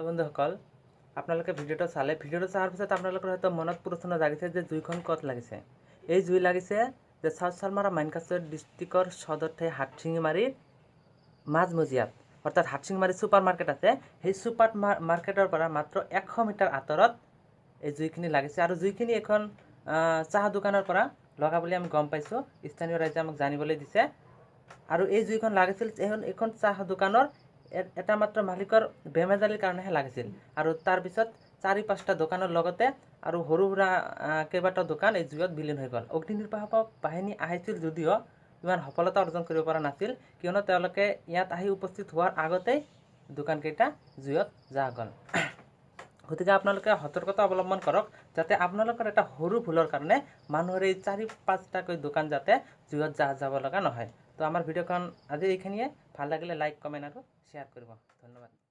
বন্ধুসকল, আপোনালোকে ভিডিঅ'টো চালে ভিডিঅ'টো চাৰ পিছত আপোনালোকৰ হয়তো মনত প্ৰশ্ন জাগিছে যে জুইখন ক'ত লাগিছে। এই জুই লাগিছে যে সাউথ চালমাৰা মাইনকাছাৰ ডিষ্ট্ৰিক্টৰ সদৰ ঠাই হাটশিঙিমাৰীৰ মাজমজিয়াত, অৰ্থাৎ হাটশিঙিমাৰী ছুপাৰ মাৰ্কেট আছে, সেই ছুপাৰ মাৰ্কেটৰ পৰা মাত্ৰ 100 মিটাৰ আঁতৰত এই জুইখিনি লাগিছে। আৰু জুইখিনি এখন চাহ দোকানৰ পৰা লগা বুলি আমি গম পাইছোঁ, স্থানীয় ৰাইজে আমাক জানিবলৈ দিছে। আৰু এই জুইখন লাগিছিল এখন চাহ দোকানৰ এটা মাত্ৰ মালিকৰ বেমেজালিৰ কাৰণেহে লাগিছিল। আৰু তাৰপিছত 4-5টা দোকানৰ লগতে আৰু সৰু সুৰা কেইবাটাও দোকান এই জুইত বিলীন হৈ গ'ল। অগ্নি নিৰ্বাপক বাহিনী আহিছিল যদিও ইমান সফলতা অৰ্জন কৰিব পৰা নাছিল, কিয়নো তেওঁলোকে ইয়াত আহি উপস্থিত হোৱাৰ আগতেই দোকানকেইটা জুইত যা গ'ল। গতিকে আপোনালোকে সতৰ্কতা অৱলম্বন কৰক, যাতে আপোনালোকৰ এটা সৰু ভুলৰ কাৰণে মানুহৰ এই 4-5টাকৈ দোকান যাতে জুইত যাব লগা নহয়। তো আমাৰ ভিডিঅ'খন আজি এইখিনিয়ে। ভাল লাগিলে লাইক, কমেণ্ট আৰু শ্বেয়াৰ কৰিব। ধন্যবাদ।